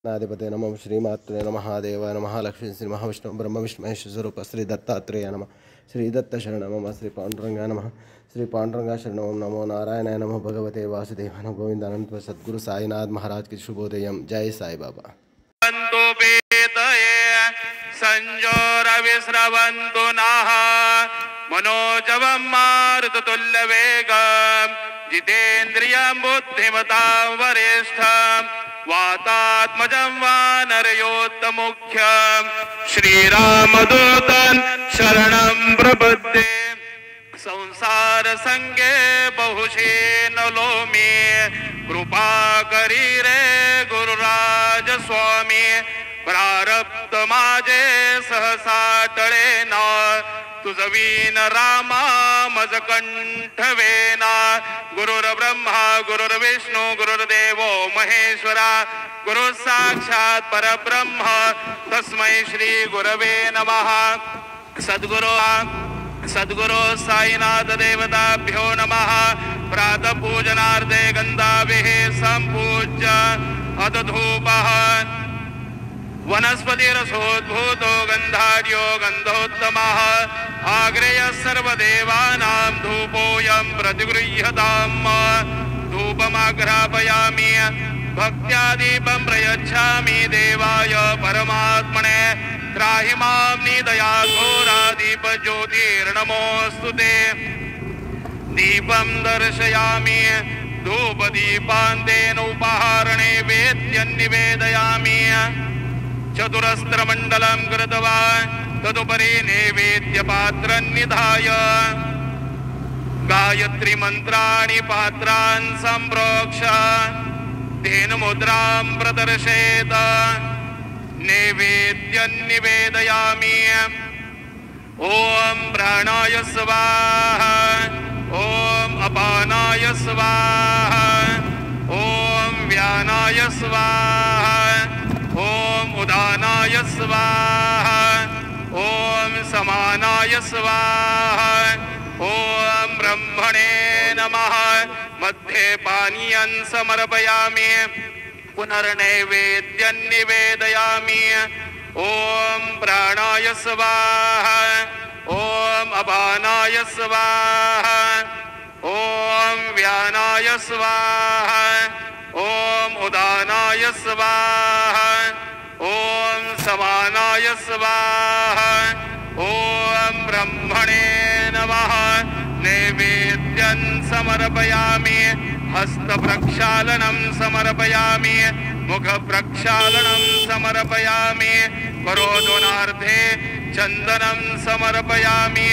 नाधिपते नमः श्रीमात्रे नमः देवाय नमः लक्ष्मी श्री महाविष्णु ब्रह्म विष्णु महेश स्वरूप श्री दत्तात्रेय नमः श्री दत्त शरण नमः श्री पांडुरंगाय नमः श्री पांडुरंगा शरण नमो नारायणाय नमः भगवते वासुदेवाय नमः गोविंदानंद सद्गुरु साईनाथ महाराज की शुभोदयम। जय साई बाबा। संजोरविस्रवन्तु नः मनोजवं मारुततुल्यवेगं जितेन्द्रियं बुद्धिमतां वरिष्ठं वातात्मजं वानरयोत्तमुख्यं श्रीरामदूतं शरणं प्रपद्ये। संसार संगे बहुशेन लोमी कृपा करी रे गुरुराज स्वामी। प्रारब्ध माझे सहसा टळेना तुझ वीन रामा मज कंठवेना। गुरुर्ब्रह्मा गुरुर्विष्णू गुरुर्देवो महेश्वरा गुरु साक्षात परब्रह्म तस्मै श्री गुरवे नमः। सद्गुरु साईनाथ देवताभ्यो नमः। प्रातः पूजनार्थे गंधाभिः संपूज्य अदधूपः वनस्पतिरसोद्भूतो गंधाढ्यो गंधोत्तमः। आग्रेय सर्वदेवानां धूपोऽयं प्रतिगृह्यताम्। धूपमाघ्रापयामि भक्त्या दीपं प्रयच्छामि देवाय परमात्मने। त्राहि मां निदया घोरा दीपज्योतिर्नमोऽस्तुते। दीपं दर्शयामि धूपदीपान्तेन उपहारणे वेद्यं निवेदयामि। चतुरस्त्रमण्डलं कृत्वा तदुपरि नैवेद्यपात्रं निधाय गायत्री मन्त्राणि पात्रान् सम्प्रोक्ष तेन मुद्रां प्रदर्शयेत्। नैवेद्यं निवेदयामि। ॐ प्राणाय स्वाहा ॐ अपानाय स्वाहा ॐ व्यानाय स्वाहा ॐ उदानाय स्वाहा ॐ समानाय स्वाहा ॐ ब्रह्मणे नमः। मध्ये पानीयं समर्पयामि पुनर्नैवेद्यं निवेदयामि। ॐ प्राणाय स्वाहा ॐ अपानाय स्वाहा ॐ व्यानाय स्वाहा ॐ उदानाय स्वाहा ॐ समानाय स्वाहा ॐ ब्रह्मणे नमः। नैवेद्यं समर्पयामि। हस्तप्रक्षालनं समर्पयामि मुखप्रक्षालनं समर्पयामि। करोदनार्थे चन्दनं समर्पयामि।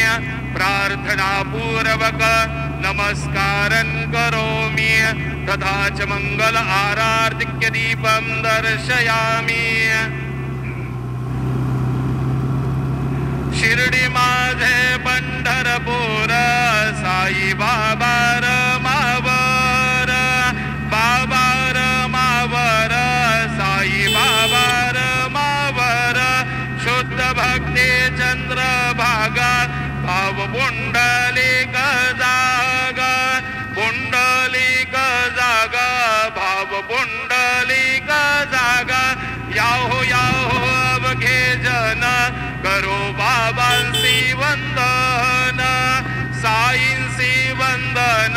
प्रार्थनापूर्वक नमस्कारं करोमि तथा च मंगल आराधिक्य दीपं दर्शयामि। शिर्डी माझे पंढरपूर साई बाबा रमावर बाबा रमावर साई बाबा रमावर। शुद्ध भक्ती चंद्रभागा भाव पुंडलिक जागा पुंडलिक जागा भाव पुंडलिक जागा। याहो याहो अवघे जन करो बाबांसी वंदन साईंसी वंदन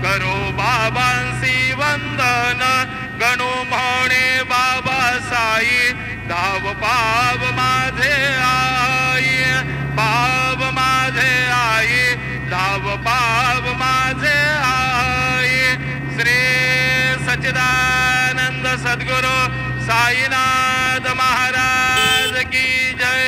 करो बाबांसी वंदन। गणू म्हणे बाबा साई धाव पाव माझे आई पाव माझे आई धाव पाव माझे आई। श्री सच्चिदानंद सद्गुरु साईनाथ महाराज की जय।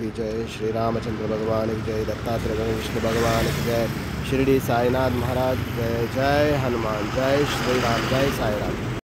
की जय, श्री रामचंद्र भगवान की जय, दत्तात्रेय भगवान विष्णु भगवान की जय, शिरडी साईनाथ महाराज की जय, जय हनुमान, जय श्री राम, जय साई राम।